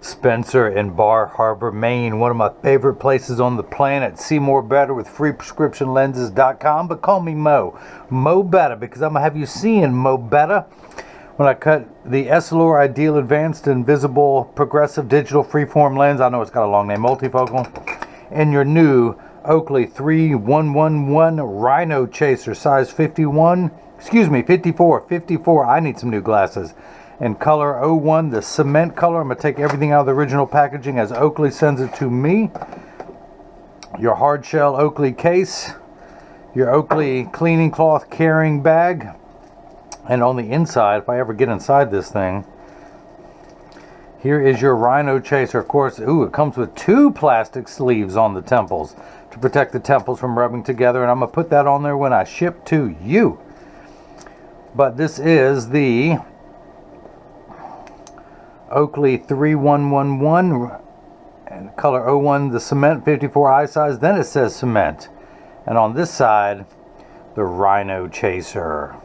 Spencer in Bar Harbor, Maine, one of my favorite places on the planet. See more better with freeprescriptionlenses.com, but call me Mo. Mo Better, because I'm going to have you seeing Mo Better when I cut the Essilor Ideal Advanced Invisible Progressive Digital Freeform Lens. I know it's got a long name, multifocal. And your new Oakley 3111 RhinoChaser, size 54. I need some new glasses. And color 01, the cement color. I'm going to take everything out of the original packaging as Oakley sends it to me. Your hard shell Oakley case. Your Oakley cleaning cloth carrying bag. And on the inside, if I ever get inside this thing, here is your RhinoChaser. Of course, it comes with 2 plastic sleeves on the temples to protect the temples from rubbing together. And I'm going to put that on there when I ship to you. But this is the Oakley 3111 and color 01, the cement 54 eye size. Then it says cement, and on this side the RhinoChaser.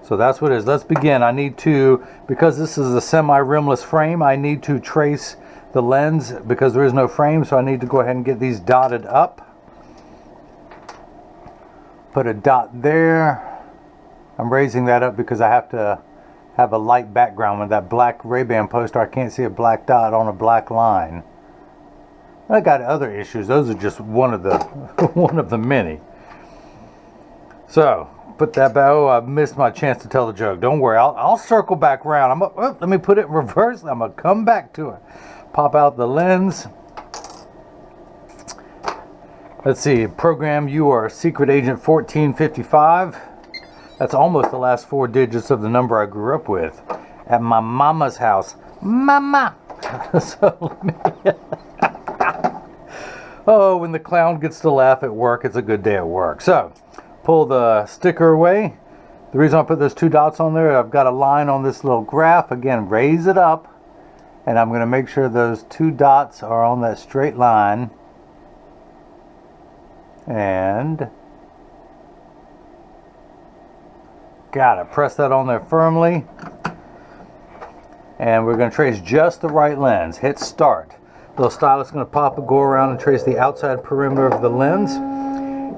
So that's what it is. Let's begin. I need to, because this is a semi-rimless frame, I need to trace the lens because there is no frame, so I need to go ahead and get these dotted up. Put a dot there. I'm raising that up because I have to have a light background with that black Ray-Ban poster. I can't see a black dot on a black line. I got other issues. Those are just one of the many. So put that back. Oh, I missed my chance to tell the joke. Don't worry, I'll circle back around. Let me put it in reverse. I'm gonna come back to it. Pop out the lens. Let's see. Program your secret agent 1455. That's almost the last 4 digits of the number I grew up with at my mama's house. Mama! So let me oh, when the clown gets to laugh at work, it's a good day at work. So, pull the sticker away. The reason I put those 2 dots on there, I've got a line on this little graph. Again, raise it up. And I'm going to make sure those 2 dots are on that straight line. And got it. Press that on there firmly. And we're going to trace just the right lens. Hit start. The little stylus is going to go around and trace the outside perimeter of the lens.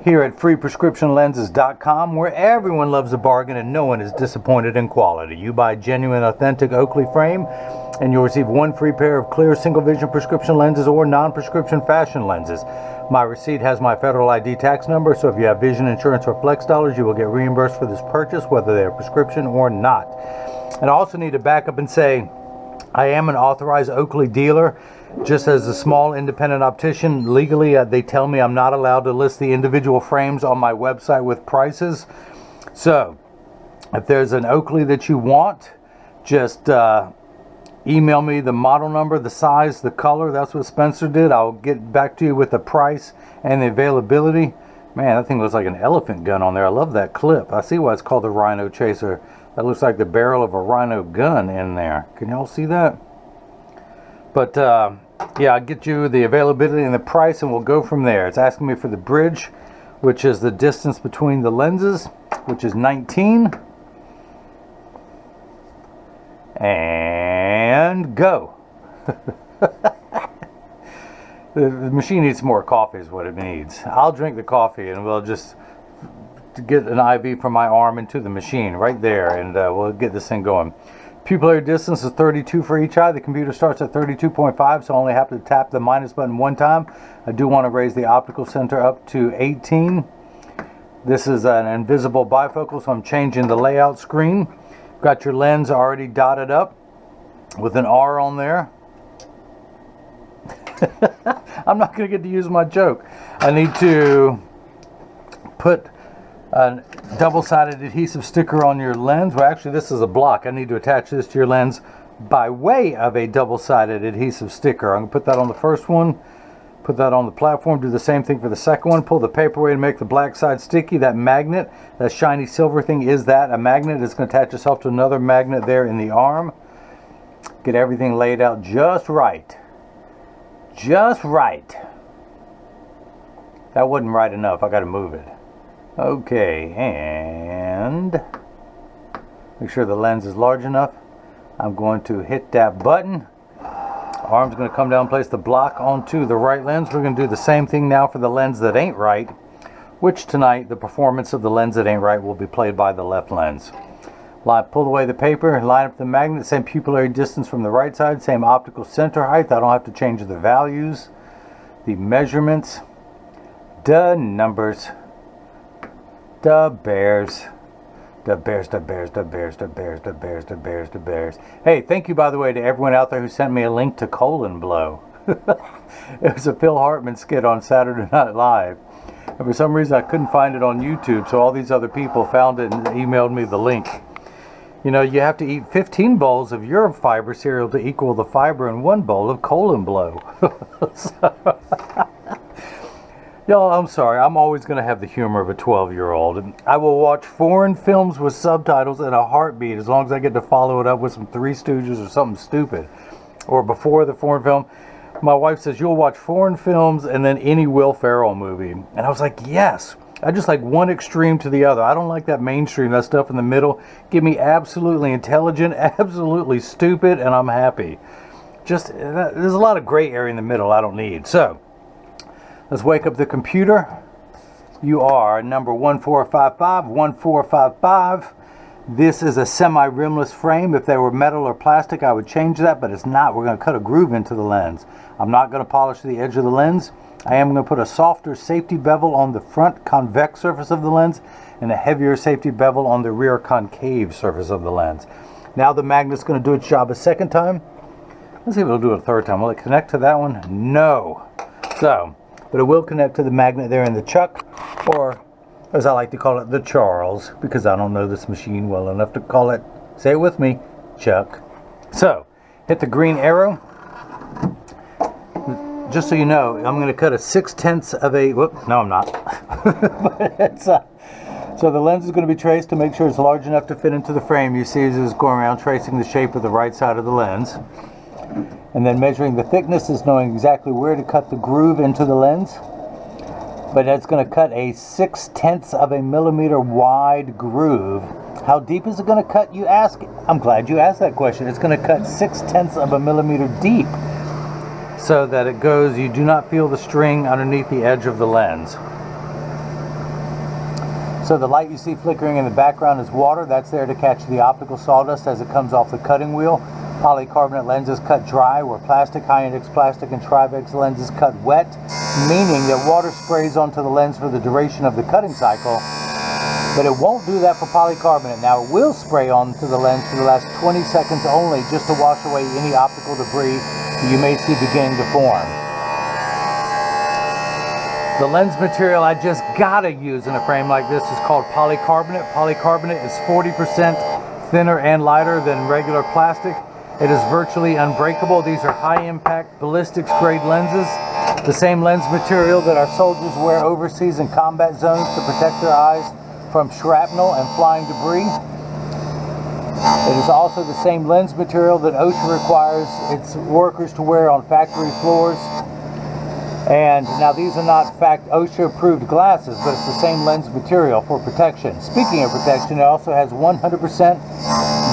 Here at freeprescriptionlenses.com, where everyone loves a bargain and no one is disappointed in quality. You buy genuine, authentic Oakley frame, and you'll receive 1 free pair of clear single vision prescription lenses or non-prescription fashion lenses. My receipt has my federal ID tax number, so if you have vision insurance or flex dollars, you will get reimbursed for this purchase, whether they are prescription or not. And I also need to back up and say, I am an authorized Oakley dealer. Just as a small independent optician, legally they tell me I'm not allowed to list the individual frames on my website with prices. So if there's an Oakley that you want, just email me the model number, the size, the color. That's what Spencer did. I'll get back to you with the price and the availability. Man, that thing looks like an elephant gun on there. I love that clip. I see why it's called the RhinoChaser. That looks like the barrel of a Rhino gun in there. Can y'all see that? But yeah, I'll get you the availability and the price, and we'll go from there. It's asking me for the bridge, which is the distance between the lenses, which is 19. And go. The machine needs more coffee is what it needs. I'll drink the coffee and we'll just get an IV from my arm into the machine right there, and we'll get this thing going. Pupillary distance is 32 for each eye. The computer starts at 32.5, so I only have to tap the minus button 1 time. I do want to raise the optical center up to 18. This is an invisible bifocal, so I'm changing the layout screen. Got your lens already dotted up with an R on there. I'm not going to get to use my joke. I need to put a double-sided adhesive sticker on your lens. Well, actually, this is a block. I need to attach this to your lens by way of a double-sided adhesive sticker. I'm going to put that on the first one, put that on the platform, do the same thing for the second one, pull the paper away to make the black side sticky. That magnet, that shiny silver thing, is that a magnet? It's going to attach itself to another magnet there in the arm. Get everything laid out just right. Just right. That wasn't right enough. I got to move it. Okay, and make sure the lens is large enough. I'm going to hit that button. Arm's going to come down, place the block onto the right lens. We're going to do the same thing now for the lens that ain't right, which tonight the performance of the lens that ain't right will be played by the left lens. Pull away the paper, line up the magnet, same pupillary distance from the right side, same optical center height. I don't have to change the values, the measurements, the numbers, the bears. The bears. Hey, thank you, by the way, to everyone out there who sent me a link to Colon Blow. It was a Phil Hartman skit on Saturday Night Live. And for some reason, I couldn't find it on YouTube, so all these other people found it and emailed me the link. You know, you have to eat 15 bowls of your fiber cereal to equal the fiber in 1 bowl of Colon Blow. Y'all, I'm sorry. I'm always going to have the humor of a 12-year-old. I will watch foreign films with subtitles in a heartbeat as long as I get to follow it up with some Three Stooges or something stupid. Or before the foreign film, my wife says, you'll watch foreign films and then any Will Ferrell movie. And I was like, yes. I just like one extreme to the other. I don't like that mainstream, that stuff in the middle. Give me absolutely intelligent, absolutely stupid, and I'm happy. Just, there's a lot of gray area in the middle I don't need. So, let's wake up the computer. You are number 1455. This is a semi-rimless frame. If they were metal or plastic, I would change that, but it's not. We're going to cut a groove into the lens. I'm not going to polish the edge of the lens. I am going to put a softer safety bevel on the front convex surface of the lens and a heavier safety bevel on the rear concave surface of the lens. Now the magnet's going to do its job a second time. Let's see if it'll do it a third time. Will it connect to that one? No. So, but it will connect to the magnet there in the chuck, or as I like to call it, the Charles, because I don't know this machine well enough to call it, say it with me, Chuck. So, hit the green arrow. Just so you know, I'm going to cut a 6/10 of a, whoop, no I'm not. But it's, so the lens is going to be traced to make sure it's large enough to fit into the frame. You see as it's going around tracing the shape of the right side of the lens. And then measuring the thickness is knowing exactly where to cut the groove into the lens. But it's going to cut a 6/10 of a millimeter wide groove. How deep is it going to cut, you ask? I'm glad you asked that question. It's going to cut 6/10 of a millimeter deep, so that it goes, you do not feel the string underneath the edge of the lens. So the light you see flickering in the background is water. That's there to catch the optical sawdust as it comes off the cutting wheel. Polycarbonate lenses cut dry, where plastic, high-index plastic, and Trivex lenses cut wet, meaning that water sprays onto the lens for the duration of the cutting cycle, but it won't do that for polycarbonate. Now it will spray onto the lens for the last 20 seconds only, just to wash away any optical debris you may see beginning to form. The lens material I just gotta use in a frame like this is called polycarbonate. Polycarbonate is 40% thinner and lighter than regular plastic. It is virtually unbreakable. These are high-impact ballistics grade lenses, the same lens material that our soldiers wear overseas in combat zones to protect their eyes from shrapnel and flying debris. It is also the same lens material that OSHA requires its workers to wear on factory floors. And now these are not OSHA approved glasses, but it's the same lens material for protection. Speaking of protection, it also has 100%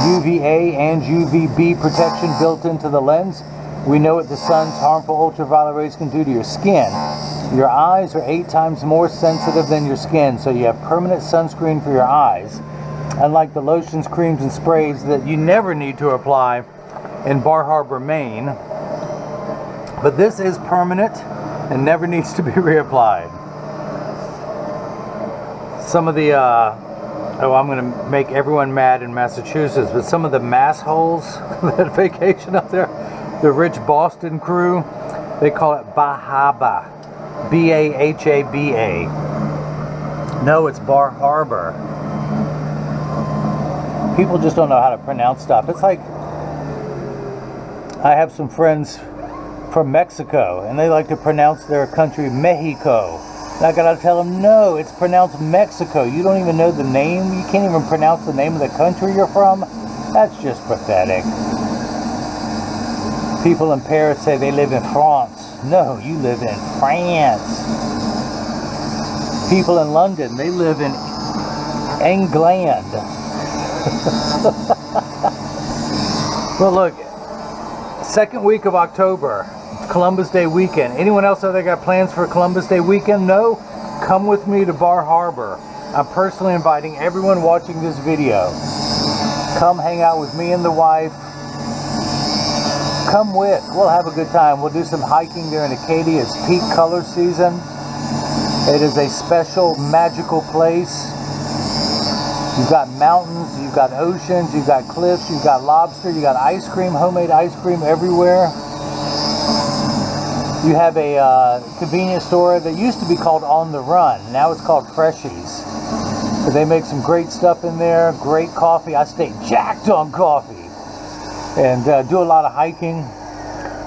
UVA and UVB protection built into the lens. We know what the sun's harmful ultraviolet rays can do to your skin. Your eyes are 8 times more sensitive than your skin, so you have permanent sunscreen for your eyes. Unlike the lotions, creams, and sprays that you never need to apply in Bar Harbor, Maine. But this is permanent and never needs to be reapplied. Some of the, I'm going to make everyone mad in Massachusetts, but some of the mass holes that vacation up there, the rich Boston crew, they call it Bahaba. B-A-H-A-B-A. No, it's Bar Harbor. People just don't know how to pronounce stuff. It's like, I have some friends from Mexico, and they like to pronounce their country Mexico. And I gotta tell them, no, it's pronounced Mexico. You don't even know the name? You can't even pronounce the name of the country you're from? That's just pathetic. People in Paris say they live in France. No, you live in France. People in London, they live in England. Well, look, Second week of October, Columbus Day weekend. Anyone else out there got plans for Columbus Day weekend? No? Come with me to Bar Harbor. I'm personally inviting everyone watching this video. Come hang out with me and the wife. Come with. We'll have a good time. We'll do some hiking there in Acadia. It's peak color season. It is a special, magical place. You've got mountains, you've got oceans, you've got cliffs, you've got lobster, you've got ice cream, homemade ice cream everywhere. You have a convenience store that used to be called On the Run. Now it's called Freshies. But they make some great stuff in there, great coffee. I stay jacked on coffee. And do a lot of hiking.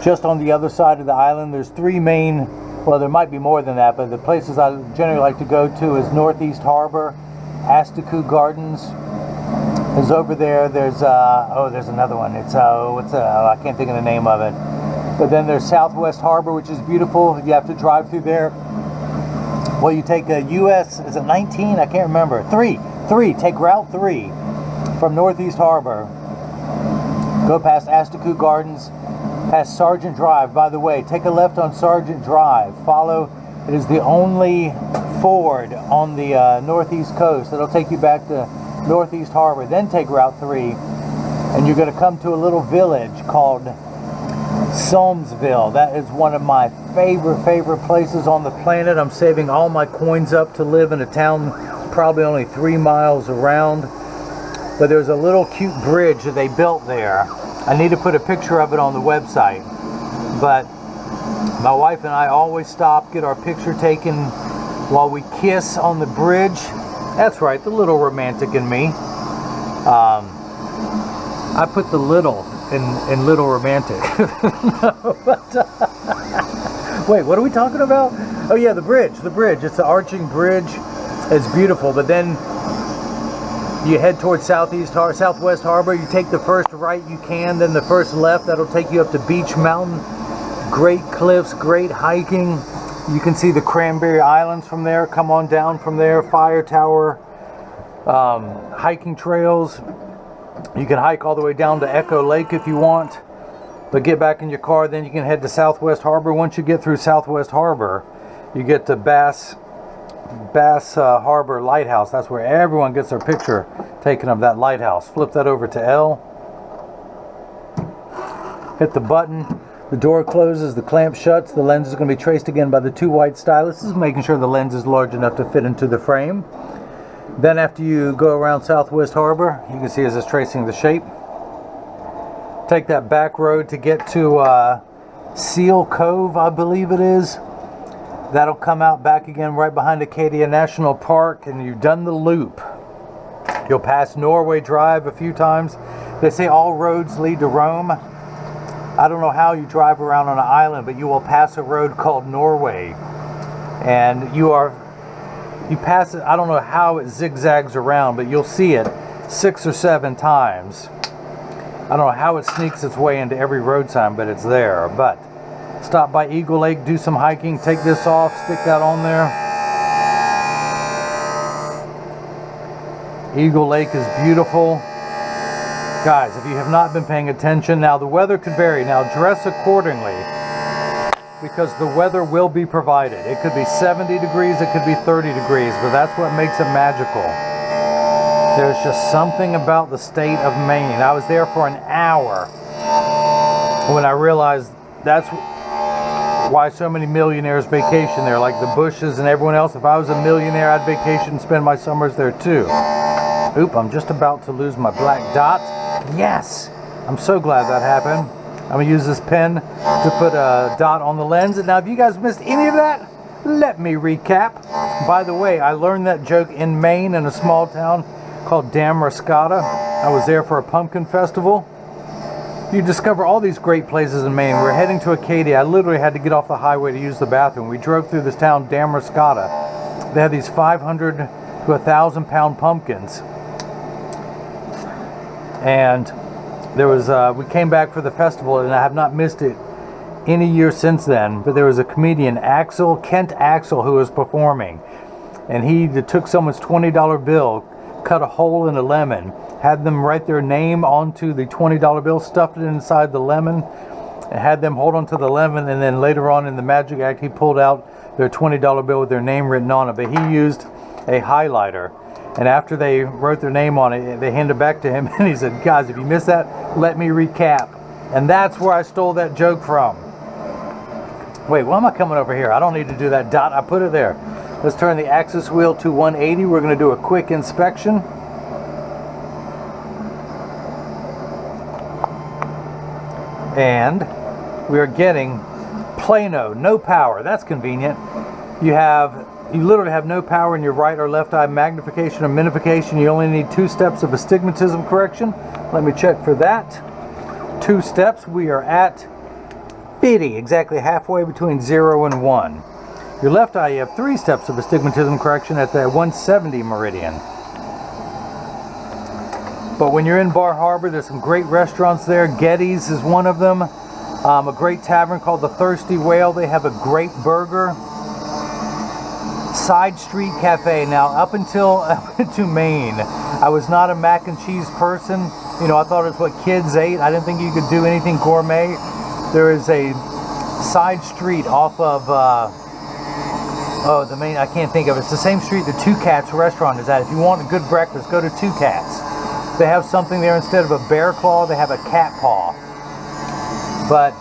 Just on the other side of the island, there's three main, well, there might be more than that, but the places I generally like to go to is Northeast Harbor, Astigmatism Gardens is over there. There's there's another one. It's I can't think of the name of it. But then there's Southwest Harbor, which is beautiful. You have to drive through there. Well, you take a US, is it 19? I can't remember. Three. Take Route 3 from Northeast Harbor. Go past Astigmatism Gardens, past Sargent Drive. By the way, take a left on Sargent Drive. Follow. It is the only ford on the northeast coast. It'll take you back to Northeast Harbor. Then take Route 3, and you're going to come to a little village called Solmesville. That is one of my favorite places on the planet. I'm saving all my coins up to live in a town probably only 3 miles around. But there's a little cute bridge that they built there. I need to put a picture of it on the website. But my wife and I always stop, get our picture taken while we kiss on the bridge. That's right, the little romantic in me. I put the little in little romantic. No, but, wait, what are we talking about? Oh yeah, the bridge. It's an arching bridge. It's beautiful, but then you head towards Southwest Harbor. You take the first right you can, then the first left. That'll take you up to Beach Mountain. Great cliffs, great hiking. You can see the Cranberry Islands from there. Come on down from there. Fire Tower, hiking trails. You can hike all the way down to Echo Lake if you want. But get back in your car, then you can head to Southwest Harbor. Once you get through Southwest Harbor, you get to Bass Harbor Lighthouse. That's where everyone gets their picture taken of that lighthouse. Flip that over to L. Hit the button. The door closes, the clamp shuts. The lens is going to be traced again by the two white styluses, making sure the lens is large enough to fit into the frame. Then after you go around Southwest Harbor, you can see as it's tracing the shape. Take that back road to get to Seal Cove, I believe it is. That'll come out back again right behind Acadia National Park, and you've done the loop. You'll pass Norway Drive a few times. They say all roads lead to Rome. I don't know how you drive around on an island, but you will pass a road called Norway. And you pass it, I don't know how it zigzags around, but you'll see it 6 or 7 times. I don't know how it sneaks its way into every road sign, but it's there. But stop by Eagle Lake, do some hiking, take this off, stick that on there. Eagle Lake is beautiful. Guys, if you have not been paying attention, now the weather could vary. Now dress accordingly, because the weather will be provided. It could be 70 degrees, it could be 30 degrees, but that's what makes it magical. There's just something about the state of Maine. I was there for an hour when I realized that's why so many millionaires vacation there, like the Bushes and everyone else. If I was a millionaire, I'd vacation and spend my summers there too. Oop, I'm just about to lose my black dot. Yes! I'm so glad that happened. I'm going to use this pen to put a dot on the lens. And now if you guys missed any of that, let me recap. By the way, I learned that joke in Maine in a small town called Damariscotta. I was there for a pumpkin festival. You discover all these great places in Maine. We're heading to Acadia. I literally had to get off the highway to use the bathroom. We drove through this town, Damariscotta. They have these 500 to 1,000 pound pumpkins. And there was, we came back for the festival, and I have not missed it any year since then. But there was a comedian, Kent Axel, who was performing. And he took someone's $20 bill, cut a hole in a lemon, had them write their name onto the $20 bill, stuffed it inside the lemon, and had them hold onto the lemon, and then later on in the magic act he pulled out their $20 bill with their name written on it, but he used a highlighter, and after they wrote their name on it, they handed it back to him, and he said, guys, if you missed that, let me recap. And that's where I stole that joke from. Wait, why am I coming over here? I don't need to do that dot, I put it there. Let's turn the axis wheel to 180. We're going to do a quick inspection. And we are getting Plano, no power. That's convenient. You literally have no power in your right or left eye, magnification or minification. You only need 2 steps of astigmatism correction. Let me check for that. 2 steps. We are at 50, exactly halfway between 0 and 1. Your left eye, you have 3 steps of astigmatism correction at the 170 meridian. But when you're in Bar Harbor, there's some great restaurants there. Getty's is one of them. A great tavern called the Thirsty Whale. They have a great burger. Side Street Cafe. Now, up until Maine, I was not a mac and cheese person. You know, I thought it's what kids ate. I didn't think you could do anything gourmet. There is a side street off of, the main, I can't think of it. It's the same street the Two Cats restaurant is at. If you want a good breakfast, go to Two Cats. They have something there, instead of a bear claw, they have a cat paw. But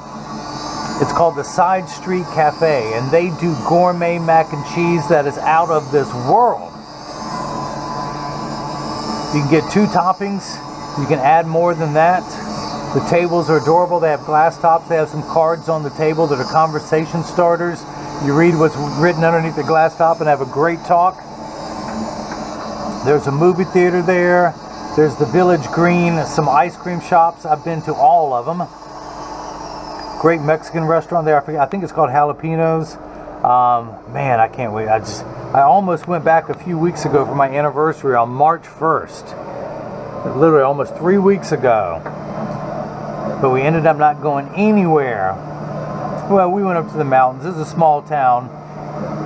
it's called the Side Street Cafe, and they do gourmet mac and cheese that is out of this world. You can get 2 toppings. You can add more than that. The tables are adorable. They have glass tops. They have some cards on the table that are conversation starters. You read what's written underneath the glass top and have a great talk. There's a movie theater there. There's the Village Green, some ice cream shops. I've been to all of them. Great Mexican restaurant there. I think it's called Jalapenos. Man, I can't wait. I almost went back a few weeks ago for my anniversary on March 1st. Literally almost 3 weeks ago. But we ended up not going anywhere. Well, we went up to the mountains. This is a small town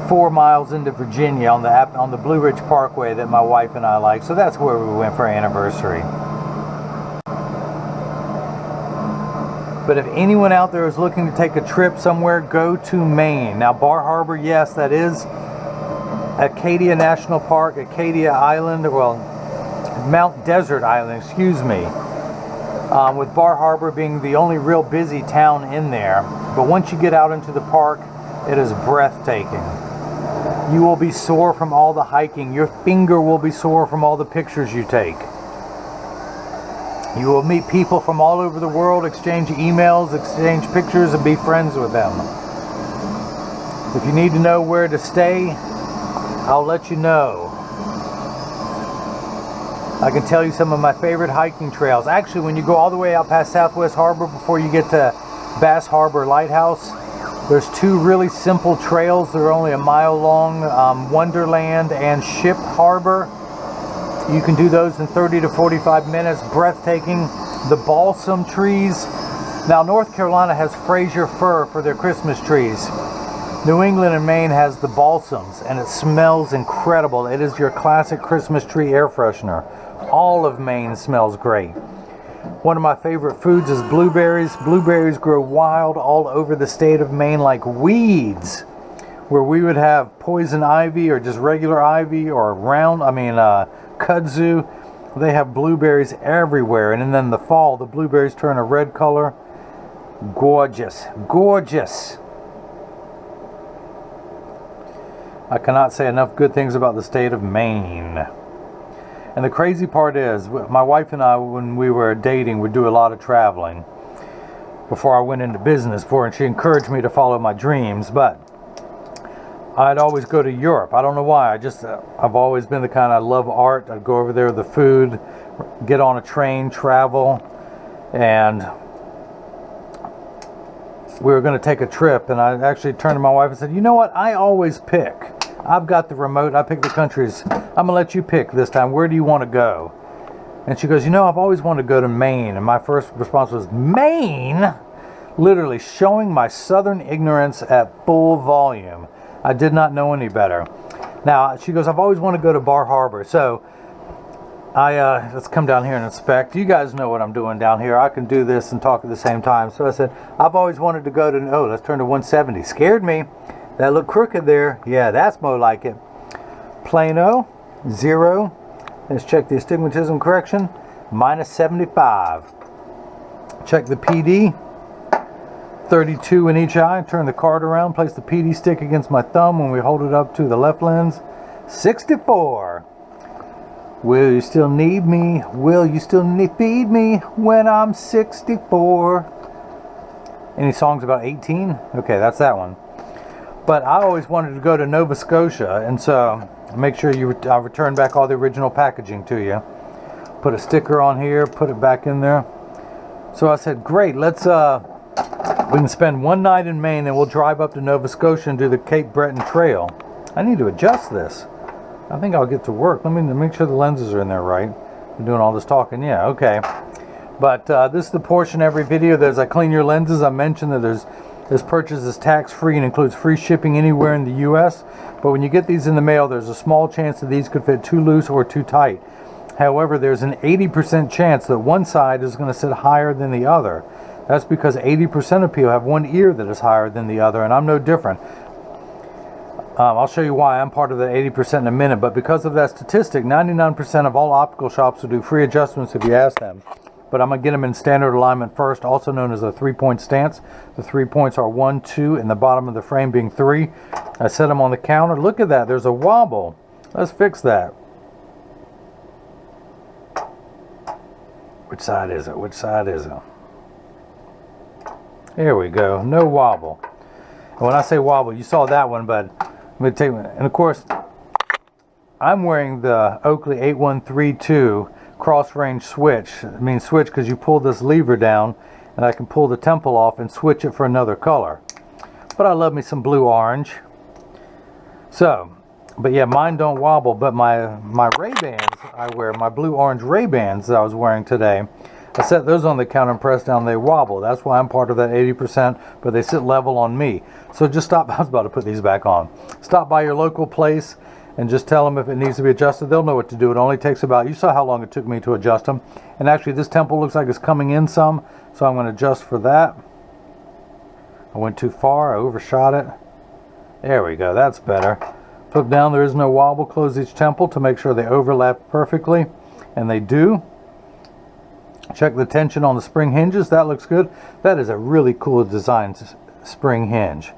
4 miles into Virginia on the Blue Ridge Parkway that my wife and I like. So that's where we went for our anniversary. But if anyone out there is looking to take a trip somewhere, go to Maine. Now, Bar Harbor, yes, that is Acadia National Park, Acadia Island, well, Mount Desert Island, excuse me. With Bar Harbor being the only real busy town in there. But once you get out into the park, it is breathtaking. You will be sore from all the hiking. Your finger will be sore from all the pictures you take. You will meet people from all over the world, exchange emails, exchange pictures, and be friends with them. If you need to know where to stay, I'll let you know. I can tell you some of my favorite hiking trails. Actually, when you go all the way out past Southwest Harbor before you get to Bass Harbor Lighthouse, there's 2 really simple trails. They're only a mile long, Wonderland and Ship Harbor. You can do those in 30 to 45 minutes. Breathtaking. The balsam trees. Now, North Carolina has Fraser fir for their Christmas trees. New England and Maine has the balsams, and it smells incredible. It is your classic Christmas tree air freshener. All of Maine smells great. One of my favorite foods is blueberries. Blueberries grow wild all over the state of Maine like weeds. Where we would have poison ivy or just regular ivy or kudzu, they have blueberries everywhere. And then in the fall, the blueberries turn a red color. Gorgeous, gorgeous. I cannot say enough good things about the state of Maine. And the crazy part is, my wife and I, when we were dating, would do a lot of traveling before I went into business for her, and she encouraged me to follow my dreams. But I'd always go to Europe. I don't know why. I've always been the kind, I love art. I'd go over there, the food, get on a train, travel, and we were going to take a trip. And I actually turned to my wife and said, you know what? I always pick. I've got the remote. I pick the countries. I'm going to let you pick this time. Where do you want to go? And she goes, you know, I've always wanted to go to Maine. And my first response was, Maine? Literally showing my southern ignorance at full volume. I did not know any better. Now, she goes, I've always wanted to go to Bar Harbor. So Let's come down here and inspect. You guys know what I'm doing down here. I can do this and talk at the same time. So I said, I've always wanted to go to, oh, let's turn to 170. Scared me. That looked crooked there. Yeah, that's more like it. Plano, 0. Let's check the Astigmatism Correction, -75. Check the PD, 32 in each eye. Turn the card around, place the PD stick against my thumb when we hold it up to the left lens, 64. Will you still need me? Will you still feed me when I'm 64? Any songs about 18? Okay, that's that one. But I always wanted to go to Nova Scotia, and so make sure I return back all the original packaging to you. Put a sticker on here, put it back in there. So I said, great, let's we can spend one night in Maine and we'll drive up to Nova Scotia and do the Cape Breton Trail. I need to adjust this. I think I'll get to work. Let me make sure the lenses are in there right. I'm doing all this talking. Yeah, okay. But this is the portion every video that as I clean your lenses, I mentioned that this purchase is tax-free and includes free shipping anywhere in the U.S. But when you get these in the mail, there's a small chance that these could fit too loose or too tight. However, there's an 80% chance that one side is going to sit higher than the other. That's because 80% of people have one ear that is higher than the other, and I'm no different. I'll show you why I'm part of the 80% in a minute, but because of that statistic, 99% of all optical shops will do free adjustments if you ask them. But I'm going to get them in standard alignment first, also known as a 3-point stance. The 3 points are 1, 2, and the bottom of the frame being 3. I set them on the counter. Look at that, there's a wobble. Let's fix that. Which side is it? Which side is it? There we go, no wobble. And when I say wobble, you saw that one, but I'm going to take, and of course, I'm wearing the Oakley 8132 cross range switch. I mean switch because you pull this lever down and I can pull the temple off and switch it for another color. But I love me some blue orange. So, but yeah, mine don't wobble, but my Ray-Bans I wear, my blue orange Ray-Bans that I was wearing today, I set those on the counter and press down, they wobble. That's why I'm part of that 80%, but they sit level on me. So just stop, I was about to put these back on. Stop by your local place and just tell them if it needs to be adjusted. They'll know what to do. It only takes about, you saw how long it took me to adjust them. And actually this temple looks like it's coming in some, so I'm going to adjust for that. I went too far, I overshot it. There we go, that's better. Flip down, there is no wobble. Close each temple to make sure they overlap perfectly, and they do. Check the tension on the spring hinges. That looks good. That is a really cool design spring hinge.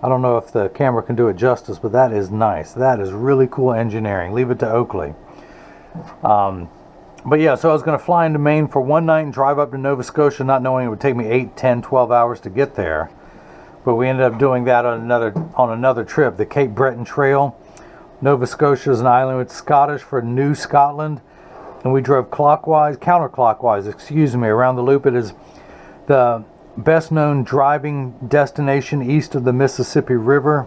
I don't know if the camera can do it justice, but that is nice. That is really cool engineering. Leave it to Oakley. But yeah, so I was going to fly into Maine for one night and drive up to Nova Scotia, not knowing it would take me 8, 10, 12 hours to get there. But we ended up doing that on another trip, the Cape Breton Trail. Nova Scotia is an island. It's Scottish for New Scotland. And we drove counterclockwise, excuse me, around the loop. It is the best known driving destination east of the Mississippi River.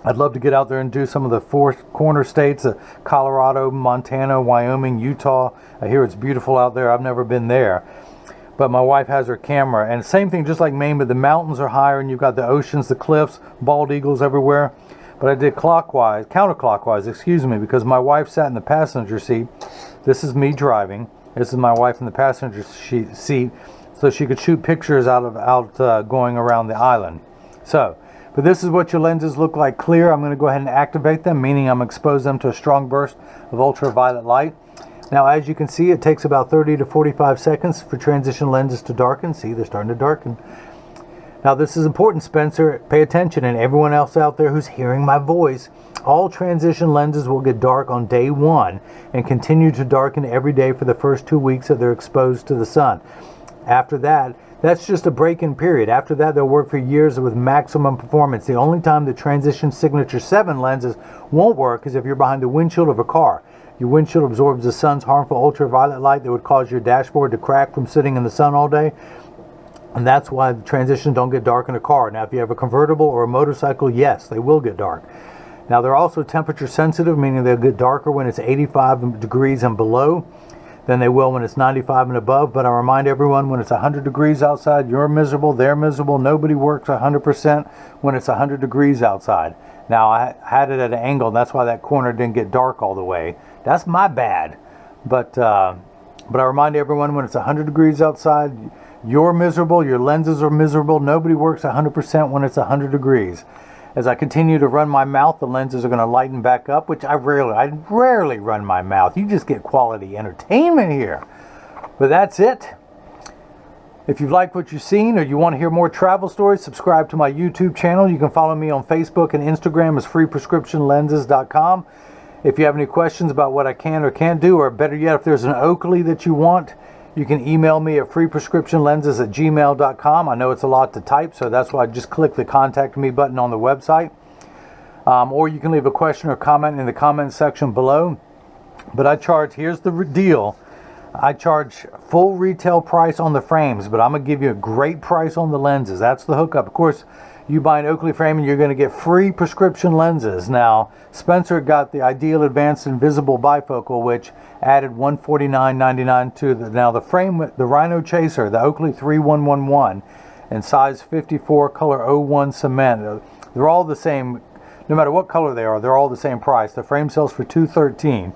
I'd love to get out there and do some of the four corner states, Colorado, Montana, Wyoming, Utah. I hear it's beautiful out there. I've never been there. But my wife has her camera. And same thing, just like Maine, but the mountains are higher and you've got the oceans, the cliffs, bald eagles everywhere. But I did counterclockwise, excuse me, because my wife sat in the passenger seat. This is me driving. This is my wife in the passenger seat, so she could shoot pictures going around the island. So, but this is what your lenses look like clear. I'm going to go ahead and activate them, meaning I'm expose them to a strong burst of ultraviolet light. Now, as you can see, it takes about 30 to 45 seconds for transition lenses to darken. See, they're starting to darken. Now, this is important, Spencer. Pay attention, and everyone else out there who's hearing my voice. All transition lenses will get dark on day 1 and continue to darken every day for the first 2 weeks that they're exposed to the sun. After that, that's just a break-in period. After that, they'll work for years with maximum performance. The only time the Transition Signature 7 lenses won't work is if you're behind the windshield of a car. Your windshield absorbs the sun's harmful ultraviolet light that would cause your dashboard to crack from sitting in the sun all day. And that's why the transitions don't get dark in a car. Now, if you have a convertible or a motorcycle, yes, they will get dark. Now, they're also temperature sensitive, meaning they'll get darker when it's 85 degrees and below than they will when it's 95 and above. But I remind everyone, when it's 100 degrees outside, you're miserable, they're miserable. Nobody works 100% when it's 100 degrees outside. Now, I had it at an angle, and that's why that corner didn't get dark all the way. That's my bad. But I remind everyone, when it's 100 degrees outside, you're miserable, your lenses are miserable. Nobody works 100% when it's 100 degrees. As I continue to run my mouth, the lenses are going to lighten back up, which I rarely run my mouth. You just get quality entertainment here. But that's it. If you've liked what you've seen, or you want to hear more travel stories, subscribe to my YouTube channel. You can follow me on Facebook and Instagram as freeprescriptionlenses.com. If you have any questions about what I can or can't do, or better yet, if there's an Oakley that you want, you can email me at freeprescriptionlenses@gmail.com. I know it's a lot to type, so that's why I just click the contact me button on the website. Or you can leave a question or comment in the comment section below. But I charge, here's the deal, I charge full retail price on the frames, but I'm going to give you a great price on the lenses. That's the hookup. Of course, you buy an Oakley frame and you're going to get free prescription lenses. Now, Spencer got the Ideal Advanced Invisible Bifocal, which added $149.99 to the, now the frame, the RhinoChaser, the Oakley 3111, and size 54, color 01 cement. They're all the same, no matter what color they are, they're all the same price. The frame sells for $213.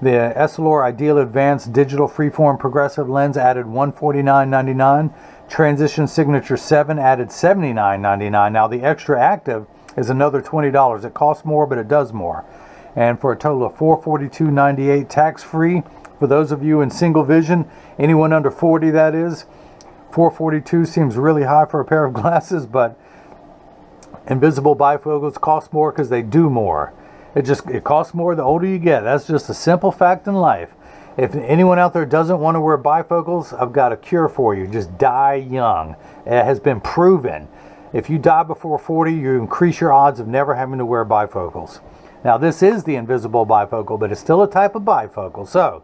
The Essilor Ideal Advanced Digital Freeform Progressive Lens added $149.99. Transition Signature 7 added $79.99. Now the Extra Active is another $20. It costs more, but it does more. And for a total of $442.98 tax-free. For those of you in single vision, anyone under 40 that is, $442 seems really high for a pair of glasses, but invisible bifocals cost more because they do more. It costs more the older you get. That's just a simple fact in life. If anyone out there doesn't want to wear bifocals, I've got a cure for you. Just die young. It has been proven. If you die before 40, you increase your odds of never having to wear bifocals. Now, this is the invisible bifocal, but it's still a type of bifocal. So,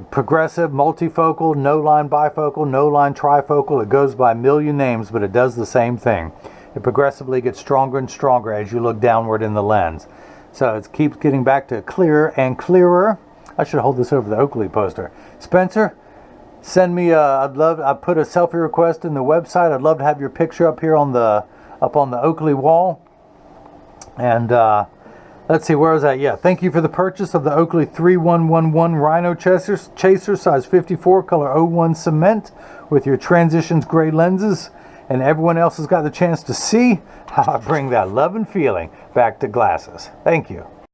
progressive, multifocal, no-line bifocal, no-line trifocal. It goes by a million names, but it does the same thing. It progressively gets stronger and stronger as you look downward in the lens. So it keeps getting back to clearer and clearer. I should hold this over the Oakley poster. Spencer, send me I put a selfie request in the website. I'd love to have your picture up here on the Oakley wall. And let's see, where was that? Yeah, thank you for the purchase of the Oakley 3111 RhinoChaser, size 54, color 01 cement, with your Transitions gray lenses. And everyone else has got the chance to see how I bring that love and feeling back to glasses. Thank you.